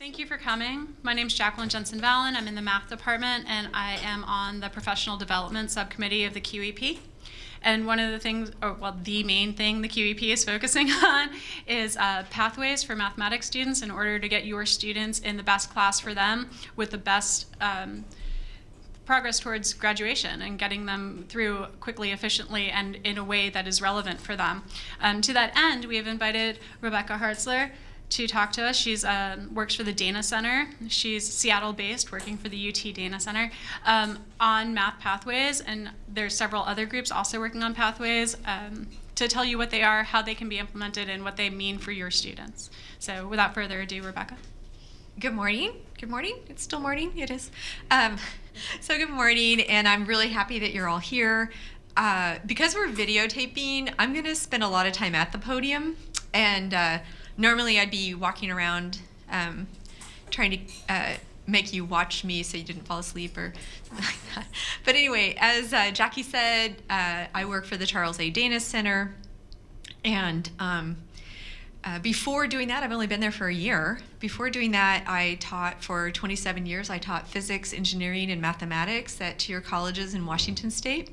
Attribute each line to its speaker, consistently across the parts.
Speaker 1: Thank you for coming. My name is Jacqueline Jensen-Vallon. I'm in the math department, and I am on the professional development subcommittee of the QEP. And one of the things, the main thing the QEP is focusing on is pathways for mathematics students in order to get your students in the best class for them with the best progress towards graduation and getting them through quickly, efficiently, and in a way that is relevant for them. To that end, we have invited Rebecca Hartzler to talk to us. She's works for the Dana Center. She's Seattle-based, working for the UT Dana Center on math pathways, and there's several other groups also working on pathways to tell you what they are, how they can be implemented, and what they mean for your students. So without further ado, Rebecca.
Speaker 2: Good morning. Good morning. It's still morning. It is. So good morning, and I'm really happy that you're all here. Because we're videotaping, I'm going to spend a lot of time at the podium, and normally I'd be walking around trying to make you watch me so you didn't fall asleep or something like that. But anyway, as Jackie said, I work for the Charles A. Dana Center, and before doing that, I've only been there for a year. Before doing that, I taught for 27 years. I taught physics, engineering, and mathematics at 2-year colleges in Washington State.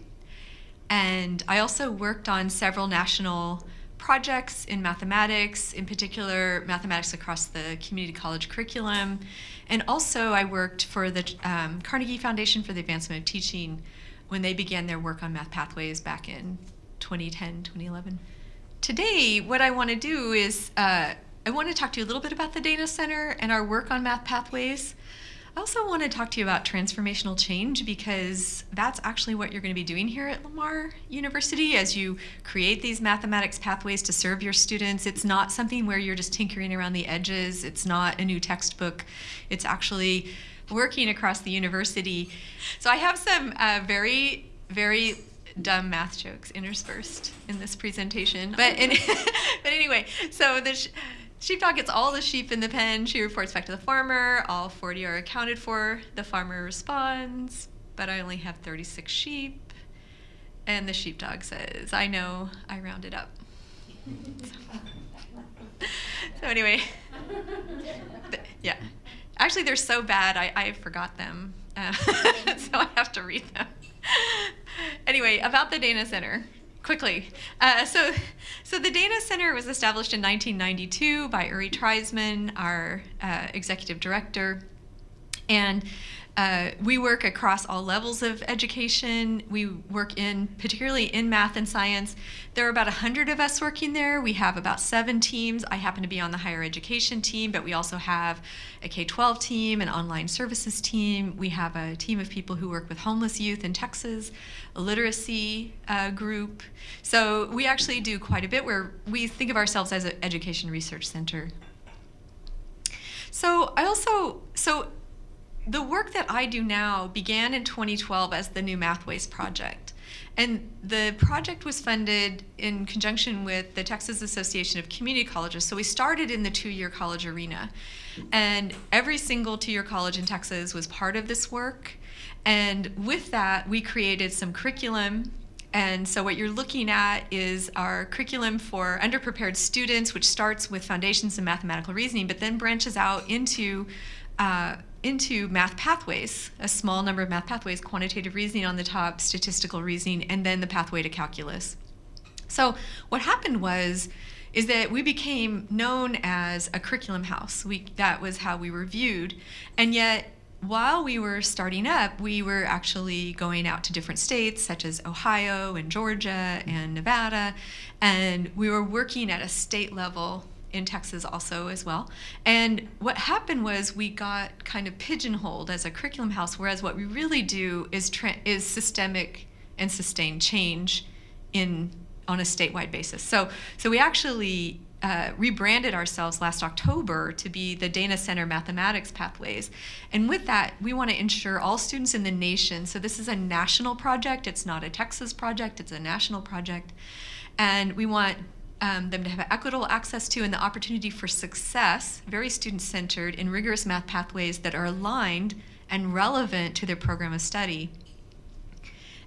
Speaker 2: And I also worked on several national projects in mathematics, in particular mathematics across the community college curriculum. And also I worked for the Carnegie Foundation for the Advancement of Teaching when they began their work on math pathways back in 2010, 2011. Today, what I want to do is I want to talk to you a little bit about the Dana Center and our work on math pathways. I also want to talk to you about transformational change, because that's actually what you're going to be doing here at Lamar University as you create these mathematics pathways to serve your students. It's not something where you're just tinkering around the edges. It's not a new textbook. It's actually working across the university. So I have some very, very dumb math jokes interspersed in this presentation. But anyway, so the sheepdog gets all the sheep in the pen. She reports back to the farmer. All 40 are accounted for. The farmer responds, but I only have 36 sheep. And the sheepdog says, I know, I rounded up. So anyway, yeah. Actually, they're so bad, I forgot them. So I have to read them. Anyway, about the Dana Center. Quickly. So the Dana Center was established in 1992 by Uri Treisman, our executive director. And we work across all levels of education. We work particularly in math and science. There are about 100 of us working there. We have about 7 teams. I happen to be on the higher education team, but we also have a K-12 team, an online services team. We have a team of people who work with homeless youth in Texas, a literacy group. So we actually do quite a bit where we think of ourselves as an education research center. The work that I do now began in 2012 as the New Mathways Project. And the project was funded in conjunction with the Texas Association of Community Colleges. So we started in the 2-year college arena. And every single 2-year college in Texas was part of this work. And with that, we created some curriculum. And so what you're looking at is our curriculum for underprepared students, which starts with foundations in mathematical reasoning, but then branches out into math pathways, a small number of math pathways, quantitative reasoning on the top, statistical reasoning, and then the pathway to calculus. So what happened is that we became known as a curriculum house. That was how we were viewed. And yet, while we were starting up, we were actually going out to different states, such as Ohio and Georgia and Nevada, and we were working at a state level in Texas also as well. And what happened was we got kind of pigeonholed as a curriculum house, whereas what we really do is systemic and sustained change on a statewide basis. So we actually rebranded ourselves last October to be the Dana Center Mathematics Pathways. And with that, we want to ensure all students in the nation, so this is a national project, it's not a Texas project, it's a national project, and we want them to have equitable access to and the opportunity for success, very student-centered, in rigorous math pathways that are aligned and relevant to their program of study.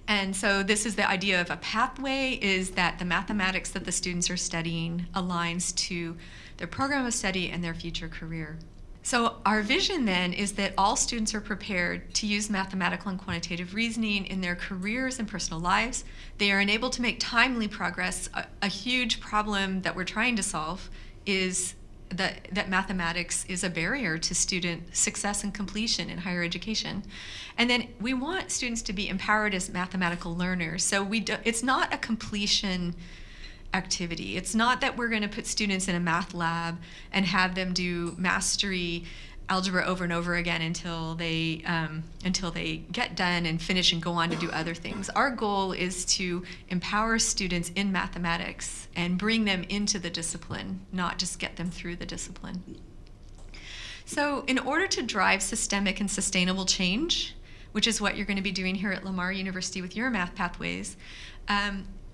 Speaker 2: And so this is the idea of a pathway, is that the mathematics that the students are studying aligns to their program of study and their future career. So our vision then is that all students are prepared to use mathematical and quantitative reasoning in their careers and personal lives. They are enabled to make timely progress. A huge problem that we're trying to solve is that mathematics is a barrier to student success and completion in higher education. And then we want students to be empowered as mathematical learners. So it's not a completion activity. It's not that we're going to put students in a math lab and have them do mastery algebra over and over again until they get done and finish and go on to do other things. Our goal is to empower students in mathematics and bring them into the discipline, not just get them through the discipline. So in order to drive systemic and sustainable change, which is what you're going to be doing here at Lamar University with your math pathways,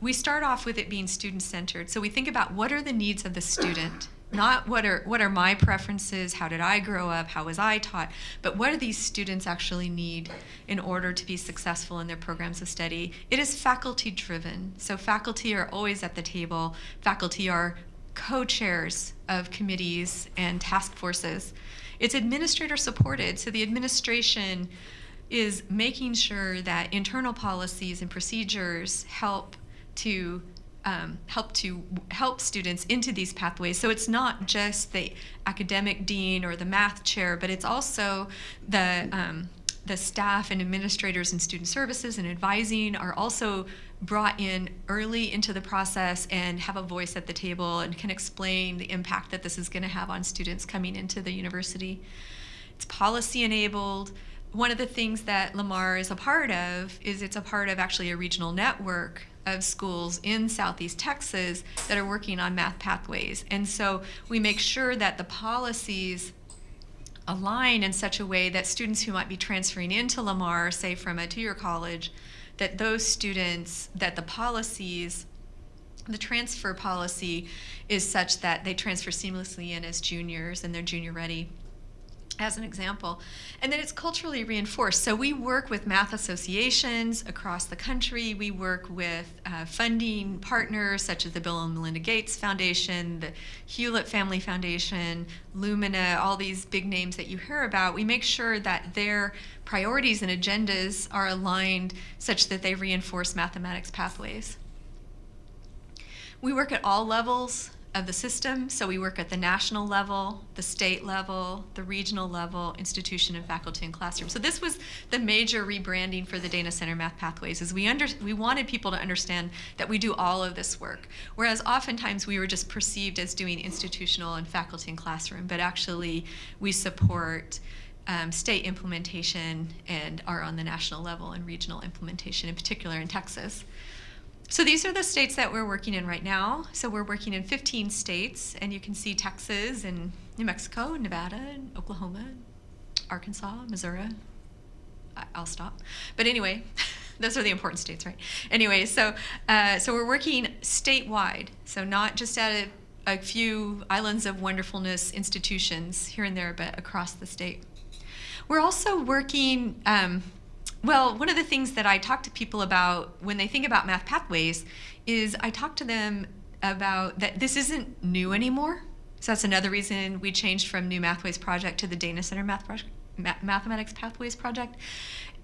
Speaker 2: we start off with it being student-centered. So we think about what are the needs of the student, not what are my preferences, how did I grow up, how was I taught, but what do these students actually need in order to be successful in their programs of study. It is faculty-driven. So faculty are always at the table. Faculty are co-chairs of committees and task forces. It's administrator-supported, so the administration is making sure that internal policies and procedures help students into these pathways. So it's not just the academic dean or the math chair, but it's also the staff and administrators and student services and advising are also brought in early into the process and have a voice at the table and can explain the impact that this is going to have on students coming into the university. It's policy enabled. One of the things that Lamar is a part of is it's a part of actually a regional network of schools in Southeast Texas that are working on math pathways. And so we make sure that the policies align in such a way that students who might be transferring into Lamar, say from a two-year college, that those students, that the transfer policy is such that they transfer seamlessly in as juniors and they're junior ready, as an example. And then it's culturally reinforced. So we work with math associations across the country. We work with funding partners such as the Bill and Melinda Gates Foundation, the Hewlett Family Foundation, Lumina, all these big names that you hear about. We make sure that their priorities and agendas are aligned such that they reinforce mathematics pathways. We work at all levels of the system. So we work at the national level, the state level, the regional level, institution and faculty and classroom. So this was the major rebranding for the Dana Center Math Pathways, is we wanted people to understand that we do all of this work. Whereas oftentimes we were just perceived as doing institutional and faculty and classroom, but actually we support state implementation and are on the national level and regional implementation, in particular in Texas. So these are the states that we're working in right now. So we're working in 15 states, and you can see Texas and New Mexico, Nevada, and Oklahoma, Arkansas, Missouri. I'll stop. But anyway, those are the important states, right? Anyway, so we're working statewide, so not just at a few islands of wonderfulness institutions here and there, but across the state. We're also working. Well, one of the things that I talk to people about when they think about math pathways is I talk to them about that this isn't new anymore. So that's another reason we changed from New Mathways Project to the Dana Center Mathematics Pathways Project.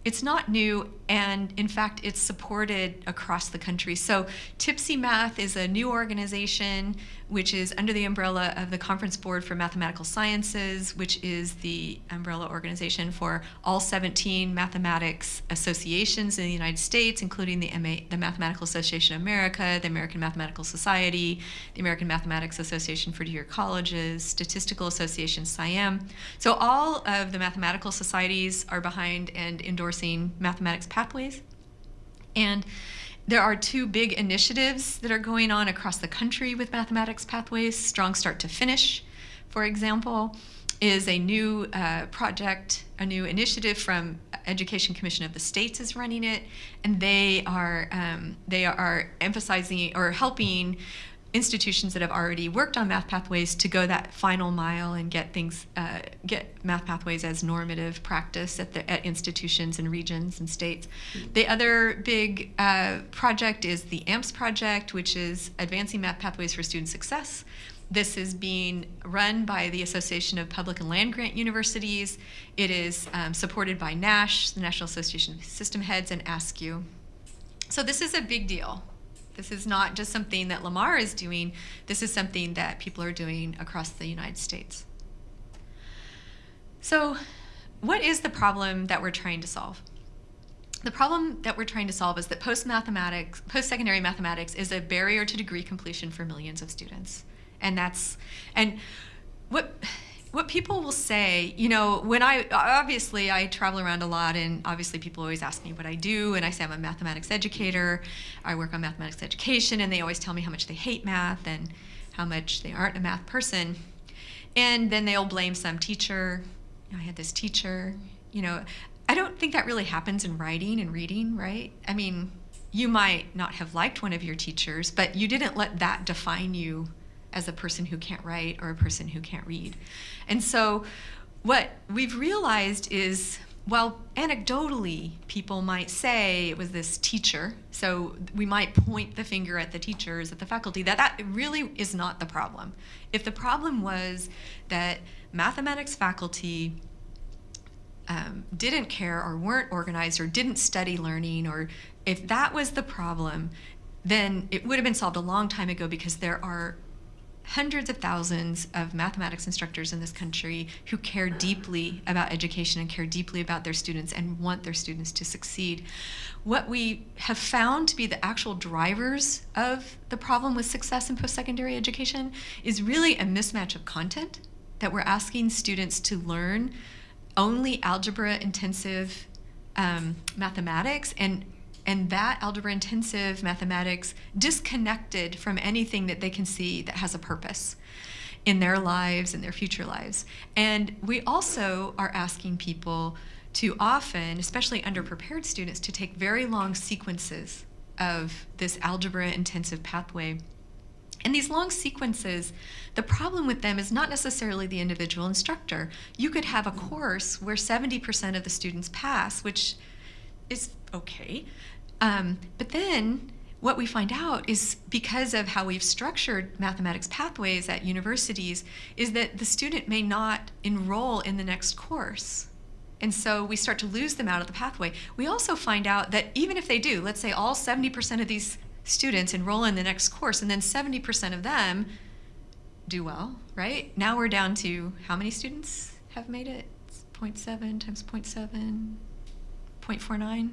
Speaker 2: It's not new, and in fact, it's supported across the country. So Tipsy Math is a new organization which is under the umbrella of the Conference Board for Mathematical Sciences, which is the umbrella organization for all 17 mathematics associations in the United States, including the Mathematical Association of America, the American Mathematical Society, the American Mathematics Association for two-year colleges, Statistical Association, SIAM. So all of the mathematical societies are behind and endorsing mathematics pathways. And there are two big initiatives that are going on across the country with mathematics pathways. Strong Start to Finish, for example, is a new project, a new initiative from Education Commission of the States is running it, and they are emphasizing or helping institutions that have already worked on math pathways to go that final mile and get math pathways as normative practice at institutions and regions and states. The other big project is the AMPS project, which is Advancing Math Pathways for Student Success. This is being run by the Association of Public and Land Grant Universities. It is supported by NASH, the National Association of System Heads, and ASCU. So this is a big deal. This is not just something that Lamar is doing. This is something that people are doing across the United States. So what is the problem that we're trying to solve? The problem that we're trying to solve is that post-secondary mathematics is a barrier to degree completion for millions of students. And what people will say, when I travel around a lot, and obviously people always ask me what I do, and I say I'm a mathematics educator, I work on mathematics education, and they always tell me how much they hate math and how much they aren't a math person. And then they'll blame some teacher. I had this teacher, I don't think that really happens in writing and reading, right? I mean, you might not have liked one of your teachers, but you didn't let that define you as a person who can't write or a person who can't read. And so what we've realized is, while anecdotally people might say it was this teacher, so we might point the finger at the teachers, at the faculty, that really is not the problem. If the problem was that mathematics faculty didn't care or weren't organized or didn't study learning, or if that was the problem, then it would have been solved a long time ago, because there are hundreds of thousands of mathematics instructors in this country who care deeply about education and care deeply about their students and want their students to succeed. What we have found to be the actual drivers of the problem with success in post-secondary education is really a mismatch of content, that we're asking students to learn only algebra-intensive mathematics, and that algebra-intensive mathematics disconnected from anything that they can see that has a purpose in their lives and their future lives. And we also are asking people to often, especially underprepared students, to take very long sequences of this algebra-intensive pathway. And these long sequences, the problem with them is not necessarily the individual instructor. You could have a course where 70% of the students pass, which is okay. But then what we find out is, because of how we've structured mathematics pathways at universities, is that the student may not enroll in the next course. And so we start to lose them out of the pathway. We also find out that even if they do, let's say all 70% of these students enroll in the next course, and then 70% of them do well, right? Now we're down to how many students have made it? It's 0.7 times 0.7. 0.49.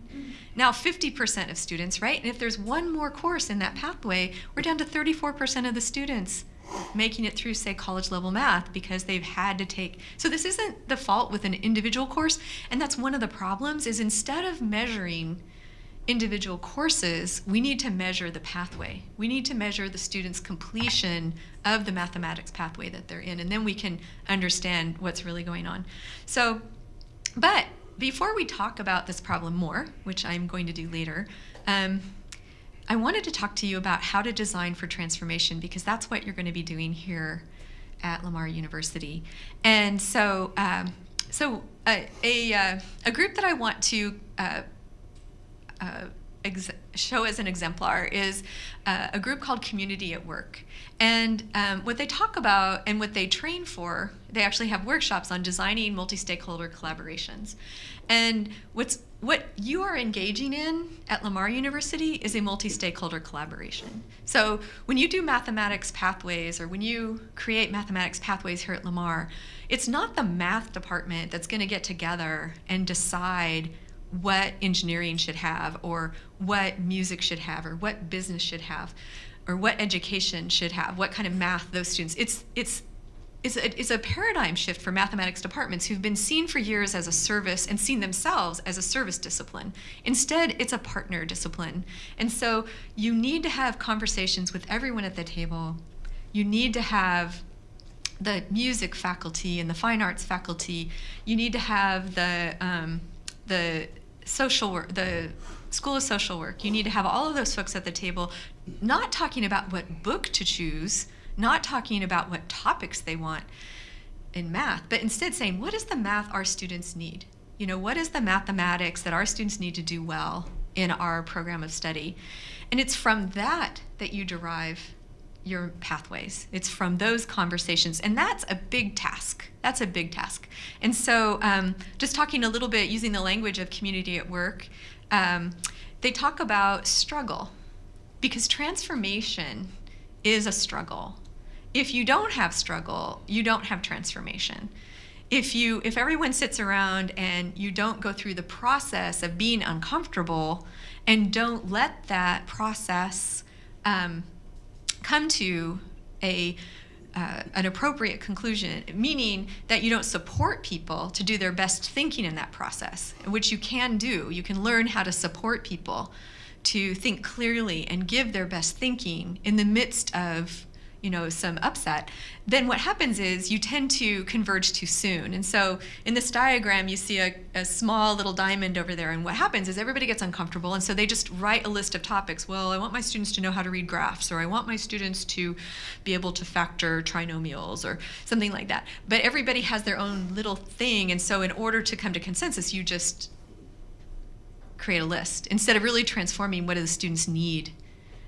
Speaker 2: Now 50% of students, right? And if there's one more course in that pathway, we're down to 34% of the students making it through, say, college level math, because they've had to take. So this isn't the fault with an individual course, and that's one of the problems, is instead of measuring individual courses, we need to measure the pathway. We need to measure the student's completion of the mathematics pathway that they're in, and then we can understand what's really going on. So, but before we talk about this problem more, which I'm going to do later, I wanted to talk to you about how to design for transformation, because that's what you're going to be doing here at Lamar University. And so, a group that I want to show as an exemplar is a group called Community at Work. And what they talk about and what they train for, they actually have workshops on designing multi-stakeholder collaborations. And what you are engaging in at Lamar University is a multi-stakeholder collaboration. So when you do mathematics pathways, or when you create mathematics pathways here at Lamar, it's not the math department that's going to get together and decide what engineering should have, or what music should have, or what business should have, or what education should have, what kind of math those students. It's a paradigm shift for mathematics departments who've been seen for years as a service and seen themselves as a service discipline. Instead, it's a partner discipline. And so you need to have conversations with everyone at the table. You need to have the music faculty and the fine arts faculty. You need to have the social work, the School of Social Work. You need to have all of those folks at the table, not talking about what book to choose, not talking about what topics they want in math, but instead saying, what is the math our students need? What is the mathematics that our students need to do well in our program of study? And it's from that that you derive your pathways. It's from those conversations. And that's a big task. That's a big task. And so just talking a little bit, using the language of community at work, they talk about struggle, because transformation is a struggle. If you don't have struggle, you don't have transformation. If everyone sits around and you don't go through the process of being uncomfortable and don't let that process come to an appropriate conclusion, meaning that you don't support people to do their best thinking in that process, which you can do. You can learn how to support people to think clearly and give their best thinking in the midst of some upset. Then what happens is you tend to converge too soon. And so in this diagram, you see a small little diamond over there. And what happens is everybody gets uncomfortable. And so they just write a list of topics. Well, I want my students to know how to read graphs, or I want my students to be able to factor trinomials or something like that. But everybody has their own little thing. And so in order to come to consensus, you just create a list instead of really transforming what do the students need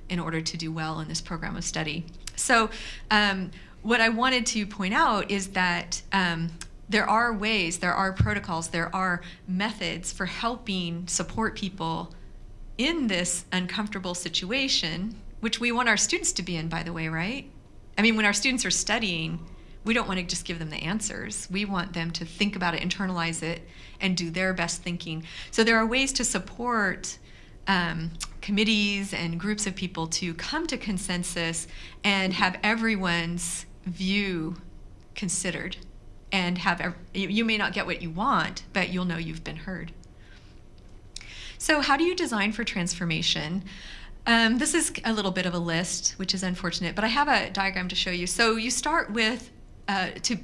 Speaker 2: in order to do well in this program of study. So what I wanted to point out is that there are ways, there are protocols, there are methods for helping support people in this uncomfortable situation, which we want our students to be in, by the way, right? I mean, when our students are studying, we don't want to just give them the answers. We want them to think about it, internalize it, and do their best thinking. So there are ways to support committees and groups of people to come to consensus and have everyone's view considered, and you may not get what you want, but you'll know you've been heard. So how do you design for transformation? This is a little bit of a list, which is unfortunate, but I have a diagram to show you. So you start with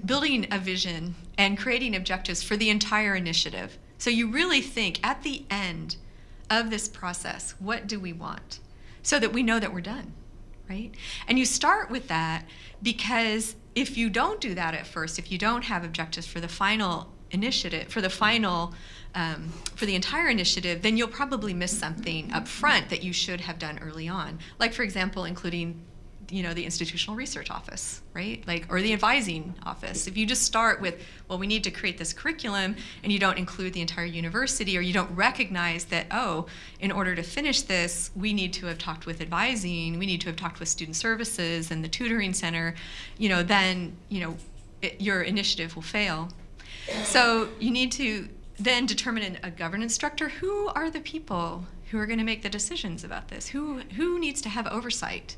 Speaker 2: building a vision and creating objectives for the entire initiative. So you really think at the end of this process, what do we want? So that we know that we're done, right? And you start with that because if you don't do that at first, if you don't have objectives for the final initiative, for the entire initiative, then you'll probably miss something up front that you should have done early on. Like, for example, including the institutional research office, right? Or the advising office. If you just start with, well, we need to create this curriculum, and you don't include the entire university, or you don't recognize that, in order to finish this, we need to have talked with advising, we need to have talked with student services and the tutoring center, then, your initiative will fail. So you need to then determine a governance structure. Who are the people who are going to make the decisions about this? Who needs to have oversight?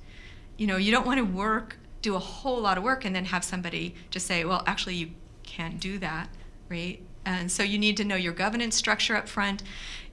Speaker 2: You don't want to do a whole lot of work and then have somebody just say, well, actually, you can't do that, right? And so you need to know your governance structure up front.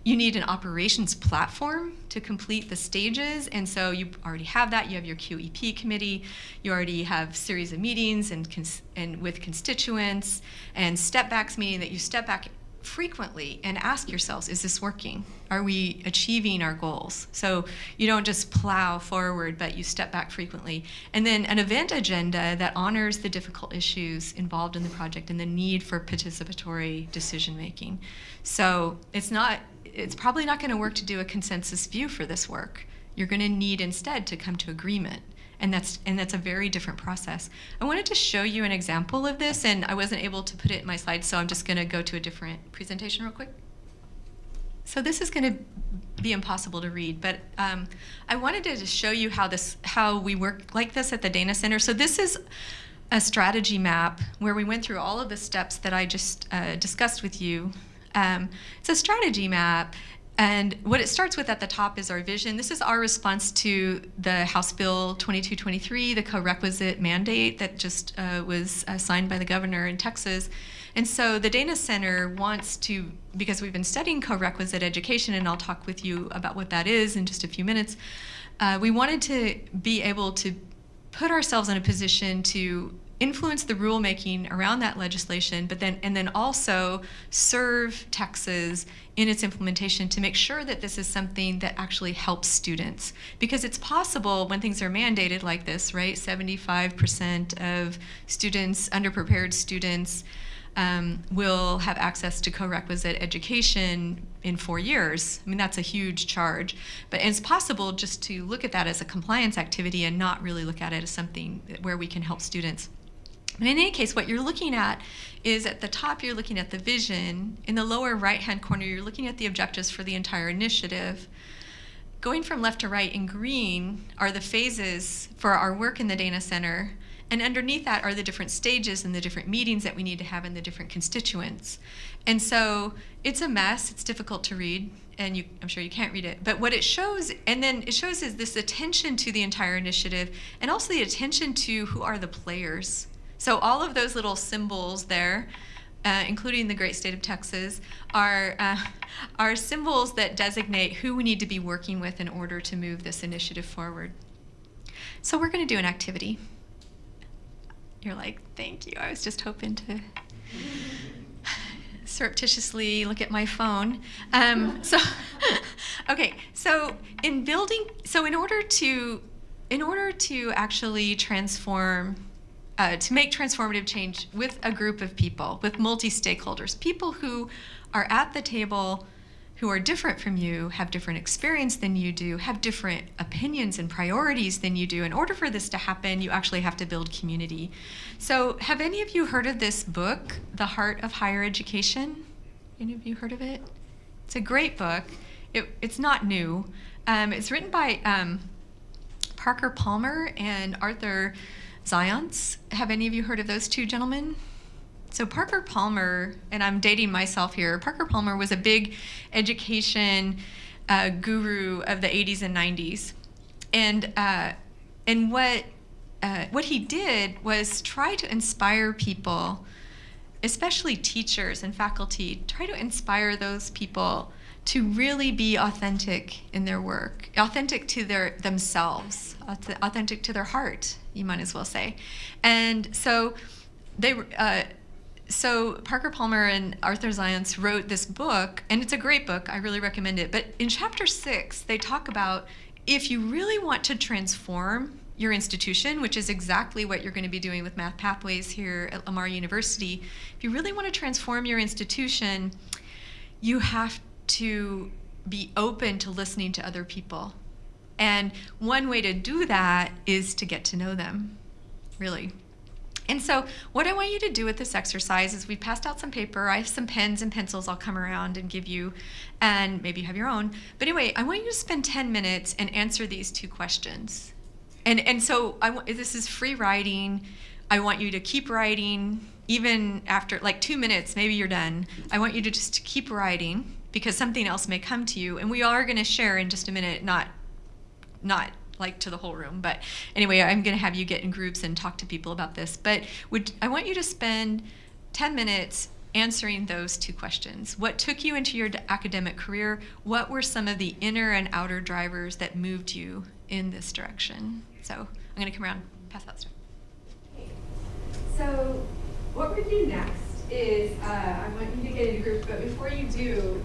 Speaker 2: You need an operations platform to complete the stages. And so you already have that. You have your QEP committee. You already have series of meetings and with constituents, and step backs, meaning that you step back frequently and ask yourselves, is this working? Are we achieving our goals? So you don't just plow forward, but you step back frequently. And then an event agenda that honors the difficult issues involved in the project and the need for participatory decision making. So it's probably not going to work to do a consensus view for this work. You're going to need instead to come to agreement. And that's a very different process. I wanted to show you an example of this, and I wasn't able to put it in my slides, so I'm just going to go to a different presentation real quick. So this is going to be impossible to read, but I wanted to just show you how we work like this at the Dana Center. So this is a strategy map where we went through all of the steps that I just discussed with you. It's a strategy map. And what it starts with at the top is our vision. This is our response to the House Bill 2223, the co-requisite mandate that just was signed by the governor in Texas. And so the Dana Center wants to, because we've been studying co-requisite education, and I'll talk with you about what that is in just a few minutes, we wanted to be able to put ourselves in a position to influence the rulemaking around that legislation, and then also serve Texas in its implementation to make sure that this is something that actually helps students. Because it's possible when things are mandated like this, right? 75% of students, underprepared students, will have access to co-requisite education in 4 years. I mean, that's a huge charge. But it's possible just to look at that as a compliance activity and not really look at it as something where we can help students. But in any case, what you're looking at is at the top, you're looking at the vision. In the lower right-hand corner, you're looking at the objectives for the entire initiative. Going from left to right in green are the phases for our work in the Dana Center. And underneath that are the different stages and the different meetings that we need to have in the different constituents. And so it's a mess. It's difficult to read, and I'm sure you can't read it. But what it shows, and then it shows is this attention to the entire initiative, and also the attention to who are the players. So all of those little symbols there, including the great state of Texas, are symbols that designate who we need to be working with in order to move this initiative forward. So we're going to do an activity. You're like, thank you. I was just hoping to surreptitiously look at my phone. Okay. So in order to actually transform, to make transformative change with a group of people, with multi-stakeholders, people who are at the table, who are different from you, have different experience than you do, have different opinions and priorities than you do. In order for this to happen, you actually have to build community. So have any of you heard of this book, The Heart of Higher Education? Any of you heard of it? It's a great book. It's not new. It's written by Parker Palmer and Arthur Zions. Have any of you heard of those two gentlemen? So Parker Palmer, and I'm dating myself here, Parker Palmer was a big education guru of the 80s and 90s. And what he did was try to inspire people, especially teachers and faculty, try to inspire those people to really be authentic in their work, authentic to themselves, authentic to their heart, you might as well say. And so So Parker Palmer and Arthur Zions wrote this book, and it's a great book. I really recommend it. But in chapter 6, they talk about if you really want to transform your institution, which is exactly what you're going to be doing with Math Pathways here at Lamar University, if you really want to transform your institution, you have to be open to listening to other people. And one way to do that is to get to know them, really. And so what I want you to do with this exercise is we've passed out some paper. I have some pens and pencils I'll come around and give you, and maybe you have your own. But anyway, I want you to spend 10 minutes and answer these 2 questions. And so this is free writing. I want you to keep writing even after like 2 minutes, maybe you're done. I want you to just keep writing because something else may come to you. And we are going to share in just a minute, not like to the whole room. But anyway, I'm going to have you get in groups and talk to people about this. But I want you to spend 10 minutes answering those 2 questions. What took you into your academic career? What were some of the inner and outer drivers that moved you in this direction? So I'm going to come around and pass that stuff.
Speaker 3: So what we're going to do next is I want you to get into groups, but before you do,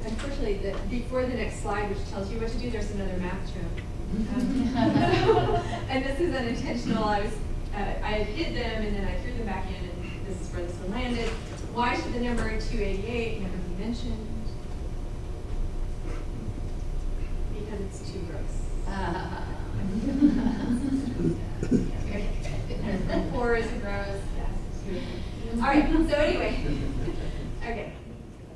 Speaker 3: unfortunately, before the next slide, which tells you what to do, there's another math joke. And this is unintentional. I hid them and then I threw them back in, and this is where this one landed. Why should the number 288 never be mentioned? Because it's too gross. 4 is gross. Yes. All right. So anyway, okay.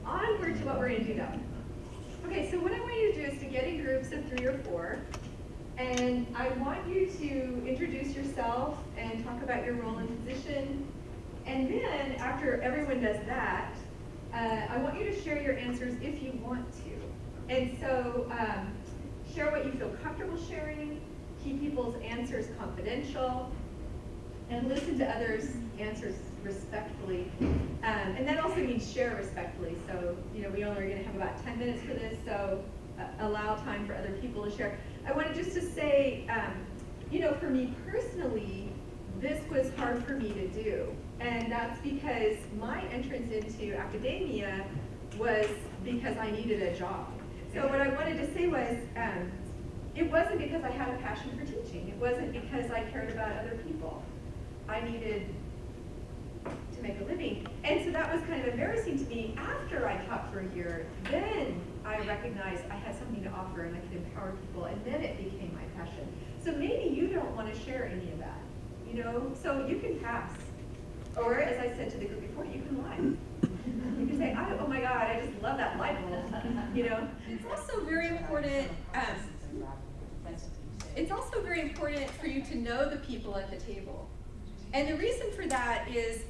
Speaker 3: Onward to what we're going to do though. Okay, so what I want you to do is to get in groups of 3 or 4, and I want you to introduce yourself and talk about your role and position, and then after everyone does that, I want you to share your answers if you want to. And so share what you feel comfortable sharing, keep people's answers confidential, and listen to others' answers respectfully. And that also means share respectfully. So, we only are going to have about 10 minutes for this, so allow time for other people to share. I wanted just to say, for me personally, this was hard for me to do. And that's because my entrance into academia was because I needed a job. So what I wanted to say was, it wasn't because I had a passion for teaching. It wasn't because I cared about other people. I needed to to make a living. And so that was kind of embarrassing to me. After I taught for a year, then I recognized I had something to offer and I could empower people, and then it became my passion. So maybe you don't want to share any of that, you know? So you can pass. Or as I said to the group before, you can lie. You can say, oh my God, I just love that light bulb, you know? It's also very important. It's also very important for you to know the people at the table. And the reason for that is,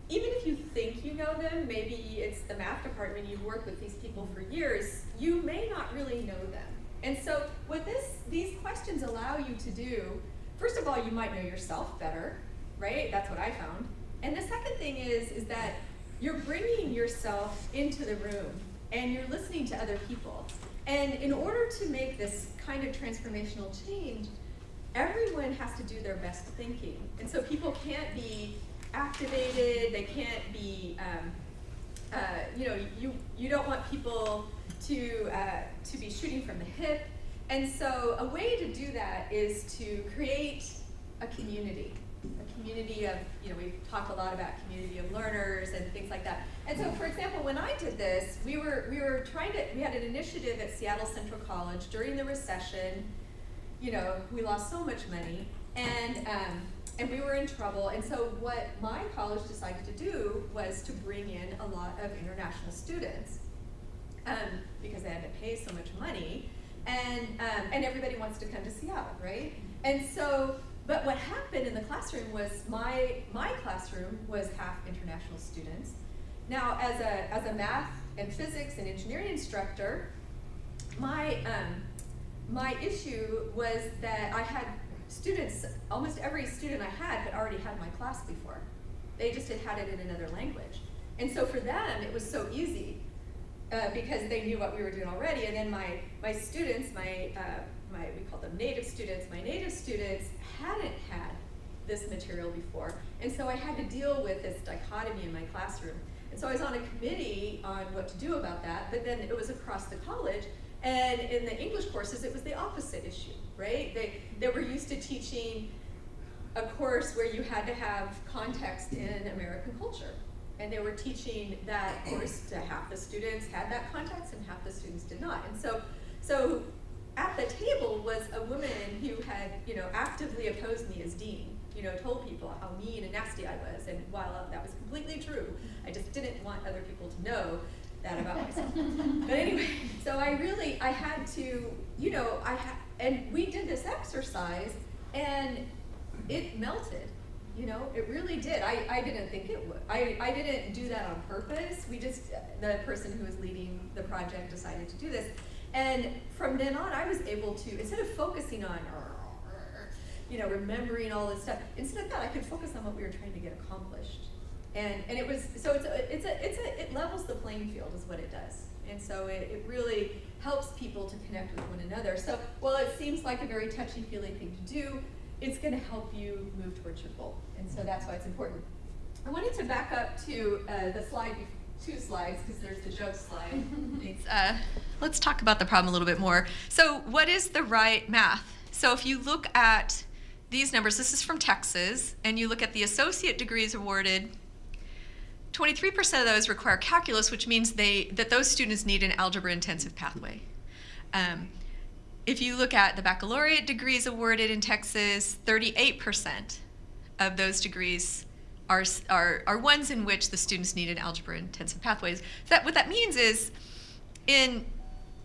Speaker 3: even if you think you know them, maybe it's the math department, you've worked with these people for years, you may not really know them. And so what these questions allow you to do, first of all, you might know yourself better, right? That's what I found. And the second thing is that you're bringing yourself into the room and you're listening to other people. And in order to make this kind of transformational change, everyone has to do their best thinking. And so people can't be activated, they can't be, you don't want people to be shooting from the hip. And so a way to do that is to create a community of, we talk a lot about community of learners and things like that. And so, for example, when I did this, we had an initiative at Seattle Central College during the recession. We lost so much money, and we were in trouble. And so what my college decided to do was to bring in a lot of international students, because they had to pay so much money, and everybody wants to come to Seattle, right? And so, but what happened in the classroom was my classroom was half international students. Now, as a math and physics and engineering instructor, my issue was that I had students, almost every student I had already had my class before. They just had it in another language. And so for them, it was so easy because they knew what we were doing already. And then my students, we call them native students, my native students hadn't had this material before. And so I had to deal with this dichotomy in my classroom. And so I was on a committee on what to do about that, but then it was across the college. And in the English courses, it was the opposite issue, right? They were used to teaching a course where you had to have context in American culture. And they were teaching that course to half the students had that context and half the students did not. And so at the table was a woman who had, actively opposed me as dean, told people how mean and nasty I was. And while that was completely true, I just didn't want other people to know that about myself. But anyway, so I had to, and we did this exercise and it melted, it really did. I didn't think it would. I didn't do that on purpose. The person who was leading the project decided to do this. And from then on, I was able to, instead of focusing on, remembering all this stuff, instead of that, I could focus on what we were trying to get accomplished. And it was, so it levels the playing field is what it does. And so it really helps people to connect with one another. So while it seems like a very touchy-feely thing to do, it's going to help you move towards your goal. And so that's why it's important. I wanted to back up to the slide, 2 slides, because there's the joke slide.
Speaker 2: Let's talk about the problem a little bit more. So what is the right math? So if you look at these numbers, this is from Texas, and you look at the associate degrees awarded, 23% of those require calculus, which means that those students need an algebra-intensive pathway. If you look at the baccalaureate degrees awarded in Texas, 38% of those degrees are ones in which the students need an algebra-intensive pathways. So what that means is, and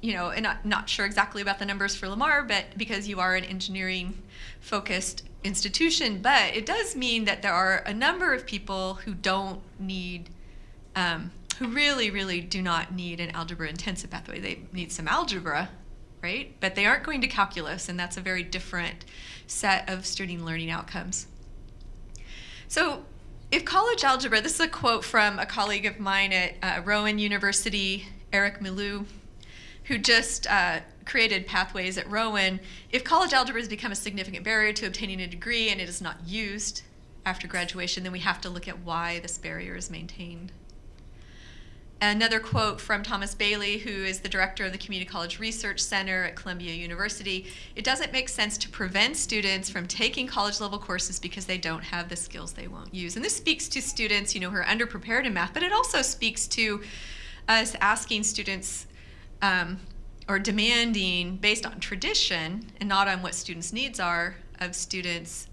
Speaker 2: I'm not sure exactly about the numbers for Lamar, but because you are an engineering-focused institution, but it does mean that there are a number of people who don't need, who really, really do not need an algebra-intensive pathway. They need some algebra, right? But they aren't going to calculus, and that's a very different set of student learning outcomes. So if college algebra, this is a quote from a colleague of mine at Rowan University, Eric Milou, who just created pathways at Rowan. If college algebra has become a significant barrier to obtaining a degree and it is not used after graduation, then we have to look at why this barrier is maintained. Another quote from Thomas Bailey, who is the director of the Community College Research Center at Columbia University: "It doesn't make sense to prevent students from taking college-level courses because they don't have the skills they won't use." And this speaks to students, who are underprepared in math, but it also speaks to us asking students or demanding, based on tradition and not on what students' needs are, of students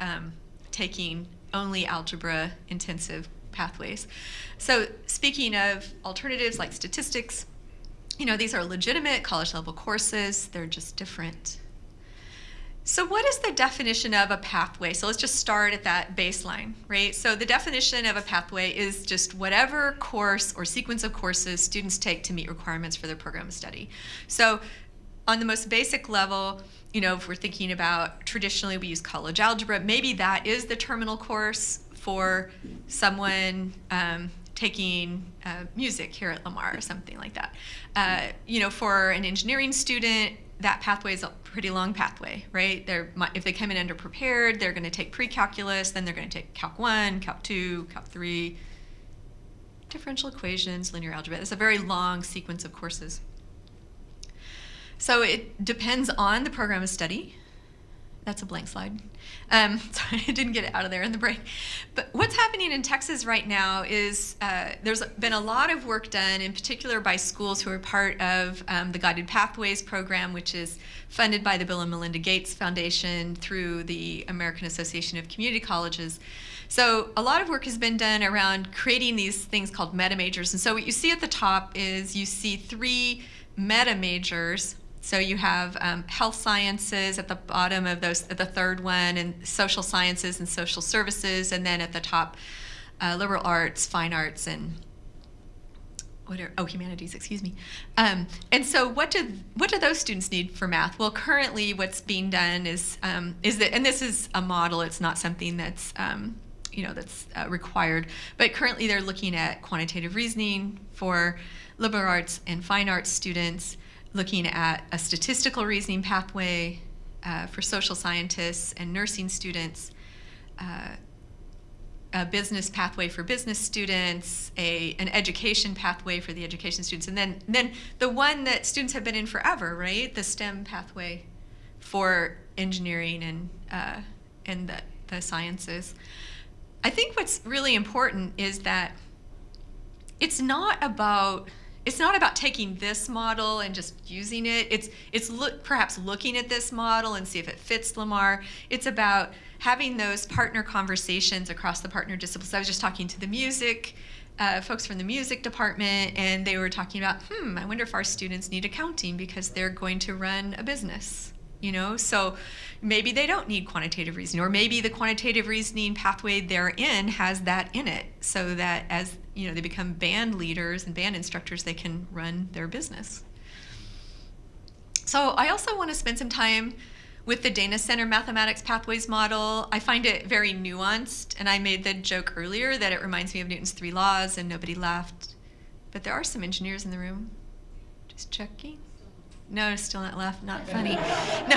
Speaker 2: taking only algebra-intensive pathways. So speaking of alternatives like statistics, these are legitimate college-level courses. They're just different. So what is the definition of a pathway? So let's just start at that baseline, right? So the definition of a pathway is just whatever course or sequence of courses students take to meet requirements for their program of study. So on the most basic level, if we're thinking about, traditionally we use college algebra, maybe that is the terminal course for someone taking music here at Lamar or something like that. For an engineering student, that pathway is a pretty long pathway, right? If they come in underprepared, they're going to take pre-calculus, then they're going to take Calc 1, Calc 2, Calc 3, differential equations, linear algebra. It's a very long sequence of courses. So it depends on the program of study. That's a blank slide. Sorry, I didn't get it out of there in the break. But what's happening in Texas right now is there's been a lot of work done, in particular by schools who are part of the Guided Pathways program, which is funded by the Bill and Melinda Gates Foundation through the American Association of Community Colleges. So a lot of work has been done around creating these things called meta majors. And so what you see at the top is you see 3 meta majors. So you have health sciences at the bottom of those, the third one, and social sciences and social services, and then at the top, liberal arts, fine arts, and humanities, excuse me. And so what do those students need for math? Well, currently what's being done is that, and this is a model, it's not something that's required, but currently they're looking at quantitative reasoning for liberal arts and fine arts students, looking at a statistical reasoning pathway for social scientists and nursing students, a business pathway for business students, an education pathway for the education students, and then the one that students have been in forever, right? The STEM pathway for engineering and the sciences. I think what's really important is that it's not about taking this model and just using it. It's perhaps looking at this model and see if it fits Lamar. It's about having those partner conversations across the partner disciplines. I was just talking to the music folks from the music department, and they were talking about, I wonder if our students need accounting because they're going to run a business. So maybe they don't need quantitative reasoning, or maybe the quantitative reasoning pathway they're in has that in it, so that as they become band leaders and band instructors, they can run their business. So I also want to spend some time with the Dana Center Mathematics Pathways model. I find it very nuanced, and I made the joke earlier that it reminds me of Newton's 3 laws, and nobody laughed. But there are some engineers in the room. Just checking. No, still not funny. No,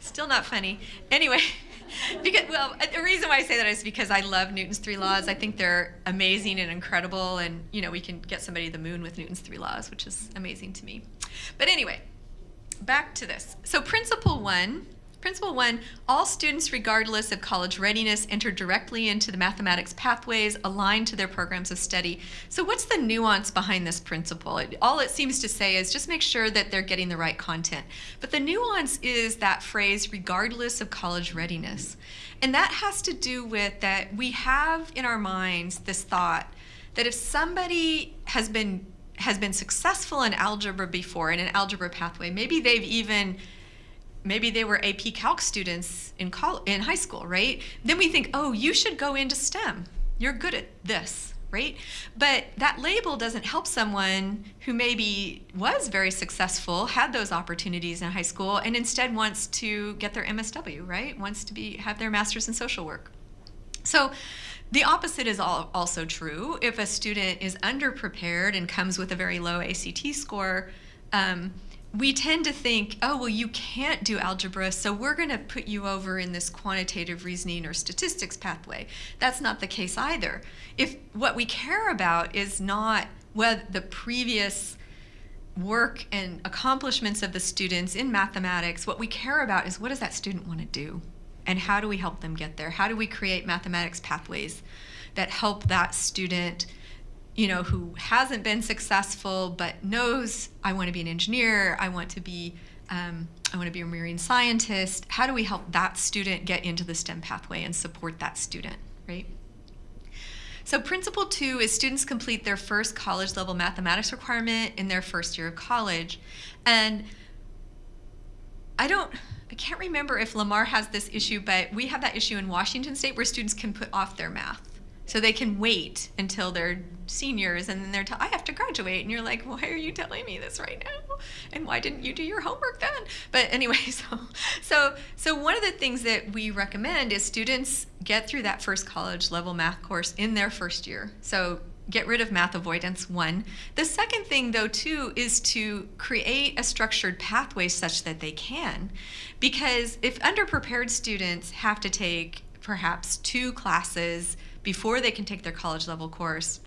Speaker 2: still not funny. Anyway, the reason why I say that is because I love Newton's 3 laws. I think they're amazing and incredible, and we can get somebody to the moon with Newton's 3 laws, which is amazing to me. But anyway, back to this. So Principle 1, all students regardless of college readiness enter directly into the mathematics pathways aligned to their programs of study. So what's the nuance behind this principle? All it seems to say is just make sure that they're getting the right content. But the nuance is that phrase, regardless of college readiness. And that has to do with that we have in our minds this thought that if somebody has been successful in algebra before, in an algebra pathway, maybe they were AP Calc students in high school, right? Then we think, oh, you should go into STEM. You're good at this, right? But that label doesn't help someone who maybe was very successful, had those opportunities in high school, and instead wants to get their MSW, right? Wants to have their master's in social work. So the opposite is also true. If a student is underprepared and comes with a very low ACT score, we tend to think, oh, well, you can't do algebra, so we're going to put you over in this quantitative reasoning or statistics pathway. That's not the case either. If what we care about is not the previous work and accomplishments of the students in mathematics. What we care about is, what does that student want to do? And how do we help them get there? How do we create mathematics pathways that help that student, who hasn't been successful but knows, I want to be an engineer, I want to be a marine scientist. How do we help that student get into the STEM pathway and support that student, right? So principle 2 is students complete their first college level mathematics requirement in their first year of college. And I can't remember if Lamar has this issue, but we have that issue in Washington State where students can put off their math. So they can wait until they're seniors and then I have to graduate. And you're like, why are you telling me this right now? And why didn't you do your homework then? But anyway, so one of the things that we recommend is students get through that first college level math course in their first year. So get rid of math avoidance, 1. The second thing, though, too, is to create a structured pathway such that they can. Because if underprepared students have to take perhaps 2 classes before they can take their college level course,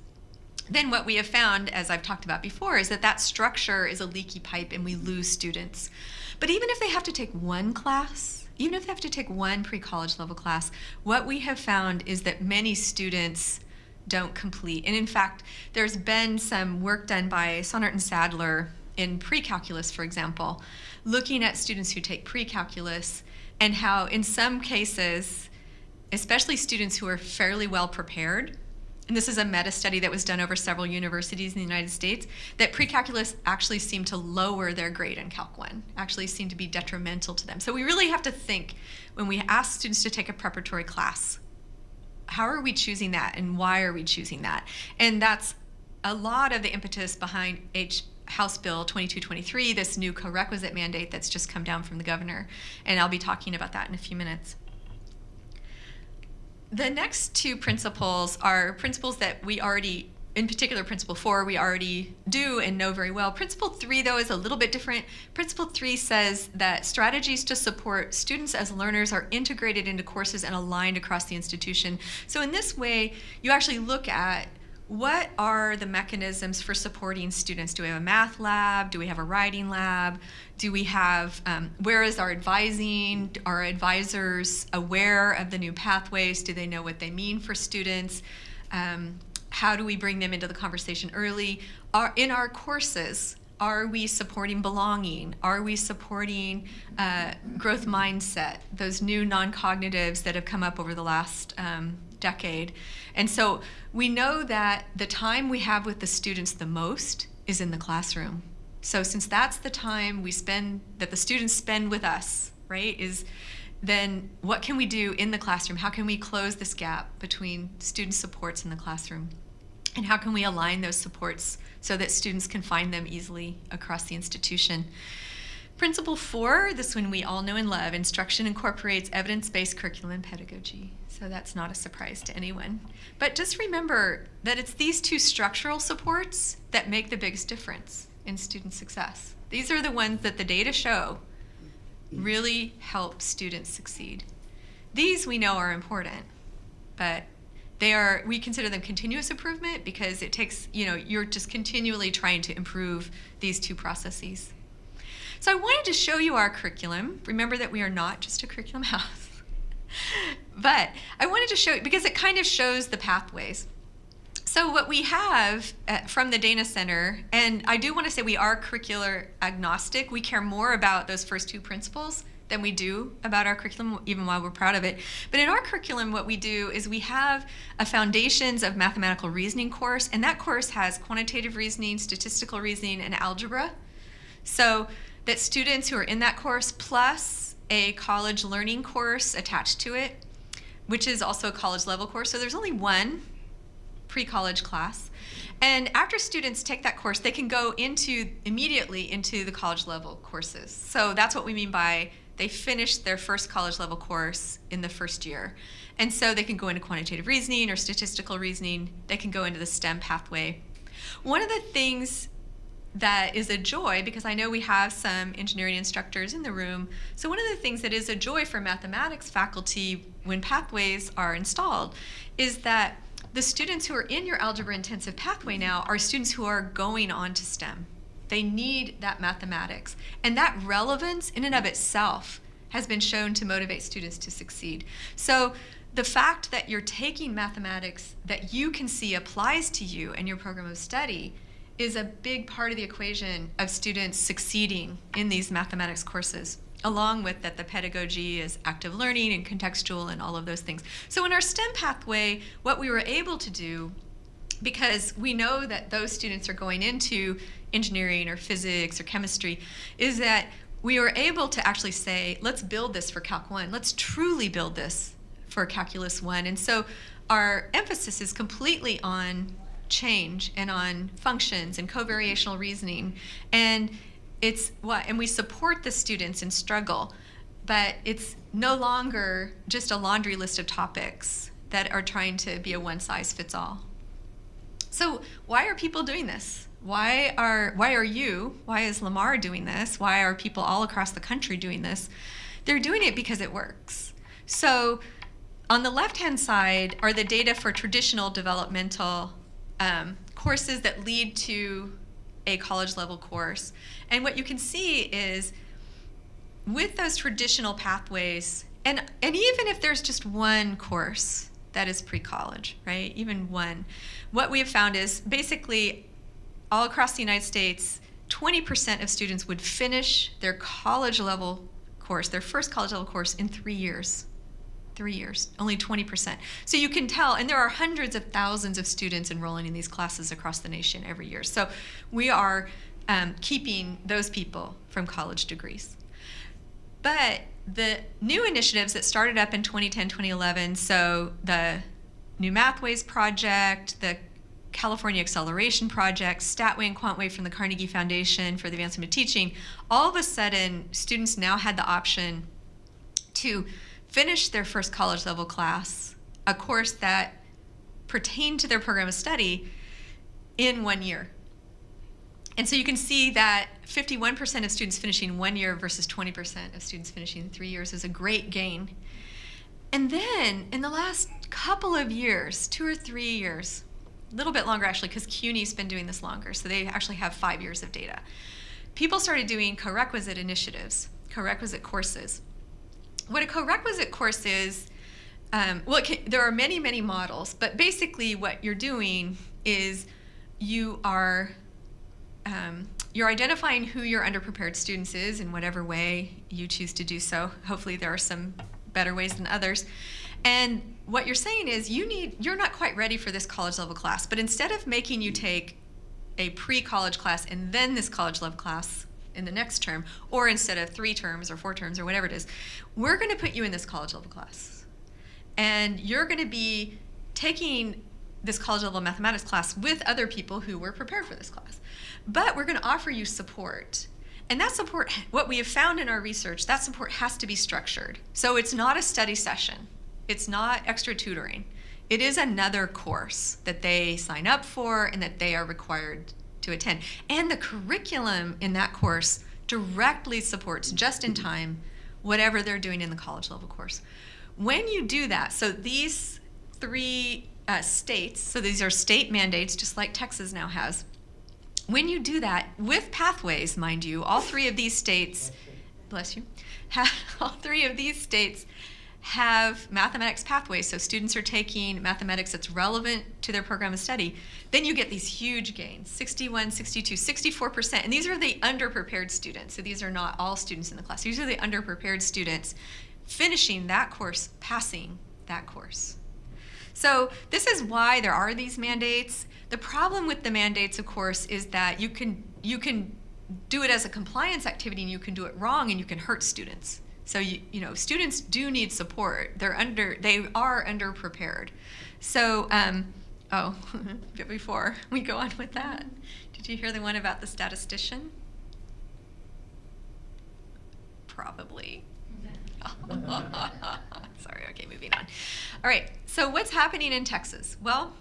Speaker 2: then what we have found, as I've talked about before, is that structure is a leaky pipe and we lose students. But even if they have to take 1 class, even if they have to take 1 pre-college level class, what we have found is that many students don't complete. And in fact, there's been some work done by Sonnert and Sadler in pre-calculus, for example, looking at students who take pre-calculus and how in some cases, especially students who are fairly well prepared, and this is a meta-study that was done over several universities in the United States, that pre-calculus actually seemed to lower their grade in Calc 1, actually seemed to be detrimental to them. So we really have to think, when we ask students to take a preparatory class, how are we choosing that and why are we choosing that? And that's a lot of the impetus behind House Bill 2223, this new co-requisite mandate that's just come down from the governor. And I'll be talking about that in a few minutes. The next 2 principles are principles that we already, in particular principle 4, we already do and know very well. Principle 3, though, is a little bit different. Principle 3 says that strategies to support students as learners are integrated into courses and aligned across the institution. So in this way, you actually look at what are the mechanisms for supporting students? Do we have a math lab? Do we have a writing lab? Do we have, where is our advising? Are advisors aware of the new pathways? Do they know what they mean for students? How do we bring them into the conversation early? In our courses, are we supporting belonging? Are we supporting growth mindset, those new non-cognitives that have come up over the last decade? And so we know that the time we have with the students the most is in the classroom. So since that's the time that the students spend with us, right, is then what can we do in the classroom? How can we close this gap between student supports in the classroom? And how can we align those supports so that students can find them easily across the institution? Principle 4, this one we all know and love, instruction incorporates evidence-based curriculum and pedagogy. So that's not a surprise to anyone. But just remember that it's these 2 structural supports that make the biggest difference in student success. These are the ones that the data show really help students succeed. These we know are important, but we consider them continuous improvement because it takes, you're just continually trying to improve these 2 processes. So I wanted to show you our curriculum. Remember that we are not just a curriculum house. But I wanted to show you, because it kind of shows the pathways. So what we have from the Dana Center, and I do want to say we are curricular agnostic. We care more about those first 2 principles than we do about our curriculum, even while we're proud of it. But in our curriculum, what we do is we have a Foundations of Mathematical Reasoning course, and that course has quantitative reasoning, statistical reasoning, and algebra. So that students who are in that course, plus a college learning course attached to it, which is also a college level course. So there's only 1 pre-college class. And after students take that course, they can go immediately into the college level courses. So that's what we mean by they finish their first college level course in the first year. And so they can go into quantitative reasoning or statistical reasoning. They can go into the STEM pathway. One of the things that is a joy, because I know we have some engineering instructors in the room, so one of the things that is a joy for mathematics faculty when pathways are installed is that the students who are in your algebra intensive pathway now are students who are going on to STEM. They need that mathematics. And that relevance in and of itself has been shown to motivate students to succeed. So the fact that you're taking mathematics that you can see applies to you and your program of study is a big part of the equation of students succeeding in these mathematics courses, along with that the pedagogy is active learning and contextual and all of those things. So in our STEM pathway, what we were able to do, because we know that those students are going into engineering or physics or chemistry, is that we were able to actually say, let's build this for Calc 1. Let's truly build this for Calculus 1. And so our emphasis is completely on change and on functions and covariational reasoning. And we support the students in struggle, but it's no longer just a laundry list of topics that are trying to be a one-size-fits-all. So why are people doing this? Why is Lamar doing this? Why are people all across the country doing this? They're doing it because it works. So on the left-hand side are the data for traditional developmental courses that lead to a college-level course. And what you can see is with those traditional pathways, and even if there's just one course that is pre-college, right, even one, what we have found is basically all across the United States, 20% of students would finish their college-level course, their first college-level course, in 3 years. 3 years, only 20%. So you can tell, and there are hundreds of thousands of students enrolling in these classes across the nation every year. So we are keeping those people from college degrees. But the new initiatives that started up in 2010, 2011, so the New Mathways Project, the California Acceleration Project, StatWay and QuantWay from the Carnegie Foundation for the Advancement of Teaching, all of a sudden students now had the option to finish their first college level class, a course that pertained to their program of study, in 1 year. And so you can see that 51% of students finishing 1 year versus 20% of students finishing 3 years is a great gain. And then in the last couple of years, 2 or 3 years, a little bit longer actually, because CUNY's been doing this longer, so they actually have 5 years of data. People started doing co-requisite initiatives, co-requisite courses. What a co-requisite course is, there are many, many models, but basically what you're doing is you're identifying who your underprepared students is in whatever way you choose to do so. Hopefully there are some better ways than others. And what you're saying is you're not quite ready for this college level class, but instead of making you take a pre-college class and then this college level class in the next term, or instead of 3 terms or 4 terms or whatever it is, we're going to put you in this college level class. And you're going to be taking this college level mathematics class with other people who were prepared for this class. But we're going to offer you support. And that support, what we have found in our research, that support has to be structured. So it's not a study session. It's not extra tutoring. It is another course that they sign up for and that they are required to attend. And the curriculum in that course directly supports, just in time, whatever they're doing in the college level course. When you do that, so these 3 states, so these are state mandates, just like Texas now has. When you do that, with pathways, mind you, all 3 of these states, bless you, all 3 of these states have mathematics pathways, so students are taking mathematics that's relevant to their program of study, then you get these huge gains, 61, 62, 64%. And these are the underprepared students. So these are not all students in the class. These are the underprepared students finishing that course, passing that course. So this is why there are these mandates. The problem with the mandates, of course, is that you can do it as a compliance activity and you can do it wrong and you can hurt students. So students do need support. They are underprepared. So but before we go on with that, did you hear the one about the statistician? Probably. Sorry, okay, moving on. All right, so what's happening in Texas? Well,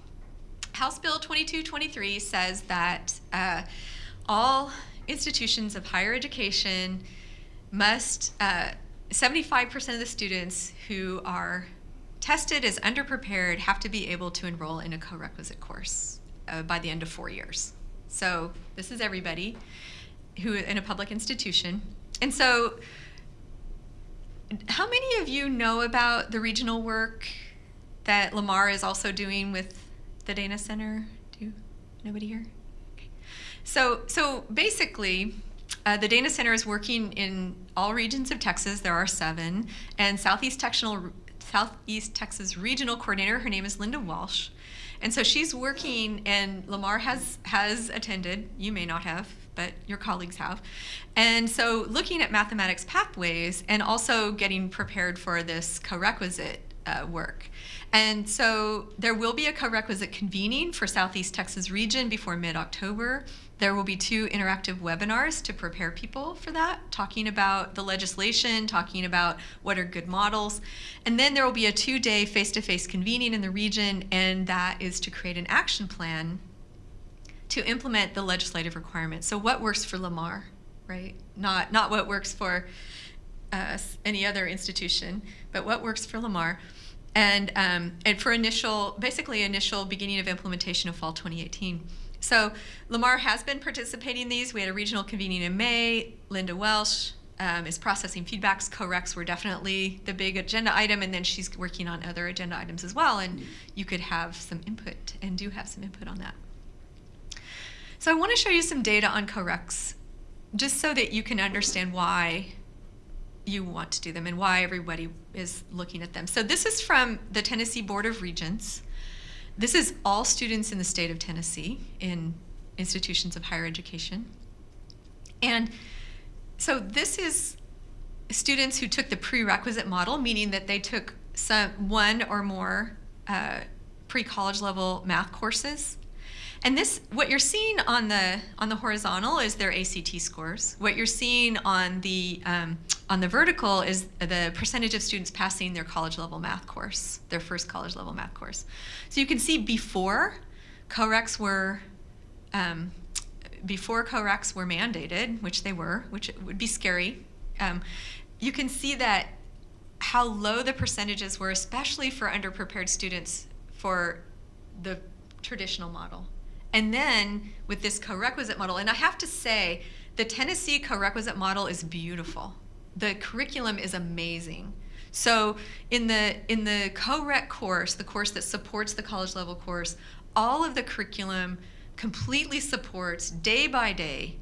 Speaker 2: House Bill 2223 says that all institutions of higher education must, 75% of the students who are tested as underprepared have to be able to enroll in a co-requisite course by the end of 4 years. So this is everybody who in a public institution. And so how many of you know about the regional work that Lamar is also doing with the Dana Center? Nobody here? Okay. So basically, the Dana Center is working in all regions of Texas. There are 7, and Southeast Texas Regional Coordinator, her name is Linda Walsh. And so she's working, and Lamar has attended. You may not have, but your colleagues have. And so looking at mathematics pathways and also getting prepared for this co-requisite work. And so there will be a co-requisite convening for Southeast Texas region before mid-October. There will be 2 interactive webinars to prepare people for that, talking about the legislation, talking about what are good models. And then there will be a 2-day face-to-face convening in the region, and that is to create an action plan to implement the legislative requirements. So what works for Lamar, right? Not what works for any other institution, but what works for Lamar. And for initial beginning of implementation of fall 2018. So Lamar has been participating in these. We had a regional convening in May. Linda Welsh is processing feedbacks. Co-recs were definitely the big agenda item, and then she's working on other agenda items as well, and you could have some input, and do have some input on that. So I want to show you some data on co-recs, just so that you can understand why you want to do them and why everybody is looking at them. So this is from the Tennessee Board of Regents. This is all students in the state of Tennessee in institutions of higher education. And so this is students who took the prerequisite model, meaning that they took one or more pre-college level math courses. And this, what you're seeing on the horizontal is their ACT scores. What you're seeing on the vertical is the percentage of students passing their college level math course, their first college level math course. So you can see before co-recs were mandated, which they were, which would be scary. You can see that how low the percentages were, especially for underprepared students for the traditional model. And then with this co-requisite model, and I have to say, the Tennessee co-requisite model is beautiful. The curriculum is amazing. So in the co-req course, the course that supports the college level course, all of the curriculum completely supports day by day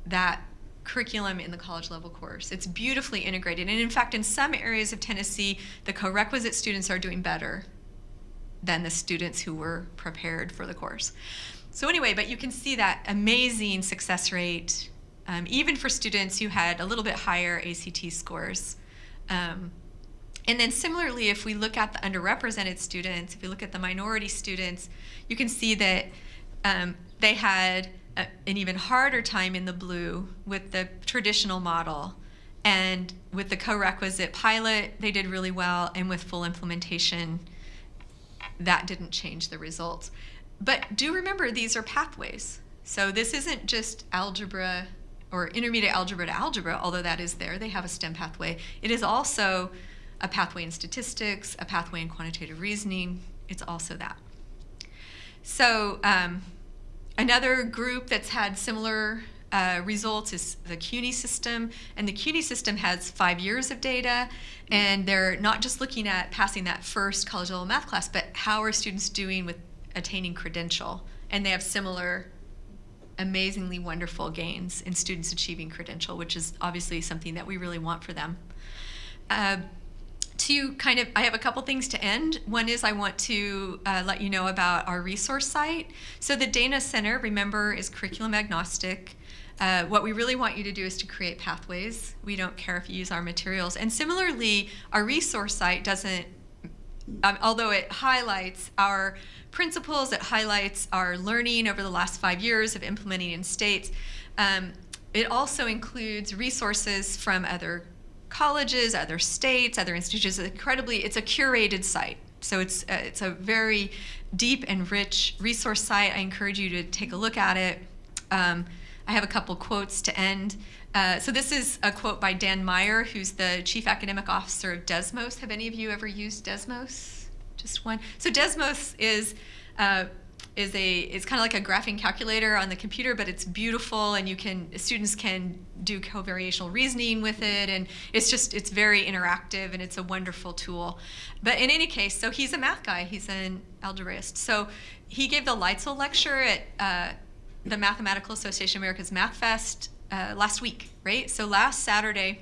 Speaker 2: that curriculum in the college level course. It's beautifully integrated. And in fact, in some areas of Tennessee, the co-requisite students are doing better than the students who were prepared for the course. So anyway, but you can see that amazing success rate, even for students who had a little bit higher ACT scores. And then similarly, if we look at the underrepresented students, if we look at the minority students, you can see that they had an even harder time in the blue with the traditional model. And with the co-requisite pilot, they did really well, and with full implementation, that didn't change the results. But do remember, these are pathways. So this isn't just algebra or intermediate algebra to algebra, although that is there. They have a STEM pathway. It is also a pathway in statistics, a pathway in quantitative reasoning. It's also that. So another group that's had similar results is the CUNY system, and the CUNY system has 5 years of data, and they're not just looking at passing that first college level math class, but how are students doing with attaining credential, and they have similar amazingly wonderful gains in students achieving credential, which is obviously something that we really want for them. I have a couple things to end. One is I want to let you know about our resource site. So the Dana Center, remember, is curriculum agnostic. What we really want you to do is to create pathways. We don't care if you use our materials. And similarly, our resource site doesn't, although it highlights our principles, it highlights our learning over the last 5 years of implementing in states, it also includes resources from other colleges, other states, other institutions. It's a curated site. So it's a very deep and rich resource site. I encourage you to take a look at it. I have a couple quotes to end. So this is a quote by Dan Meyer, who's the Chief Academic Officer of Desmos. Have any of you ever used Desmos? Just one. So Desmos is it's kind of like a graphing calculator on the computer, but it's beautiful, and students can do covariational reasoning with it, and it's very interactive, and it's a wonderful tool. But in any case, so he's a math guy, he's an algebraist. So he gave the Leitzel lecture at the Mathematical Association of America's Math Fest last week, right? So last Saturday,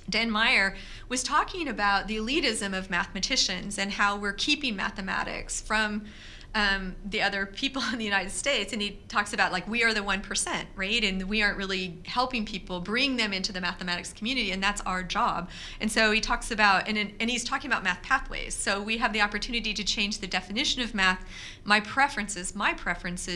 Speaker 2: Dan Meyer was talking about the elitism of mathematicians and how we're keeping mathematics from the other people in the United States. And he talks about, like, we are the 1%, right? And we aren't really helping people bring them into the mathematics community, and that's our job. And so he talks about, and he's talking about math pathways. So we have the opportunity to change the definition of math. My preferences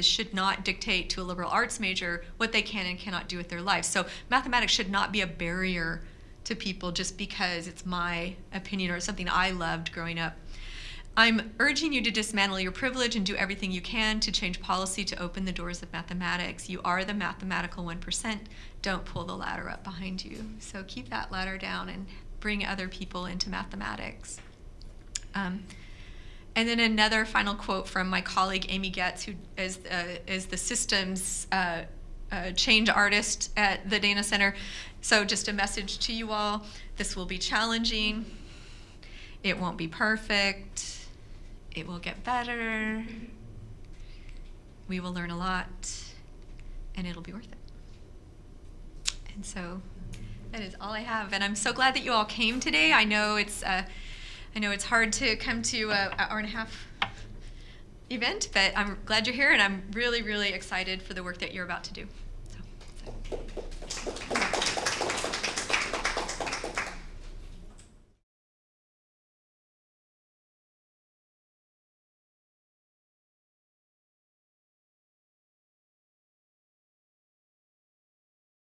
Speaker 2: should not dictate to a liberal arts major what they can and cannot do with their lives. So mathematics should not be a barrier to people just because it's my opinion or something I loved growing up. I'm urging you to dismantle your privilege and do everything you can to change policy to open the doors of mathematics. You are the mathematical 1%. Don't pull the ladder up behind you. So keep that ladder down and bring other people into mathematics. And then another final quote from my colleague Amy Getz, who is the systems change artist at the Dana Center. So just a message to you all: this will be challenging. It won't be perfect. It will get better. We will learn a lot, and it'll be worth it. And so that is all I have. And I'm so glad that you all came today. I know it's hard to come to an hour and a half event, but I'm glad you're here, and I'm really, really excited for the work that you're about to do.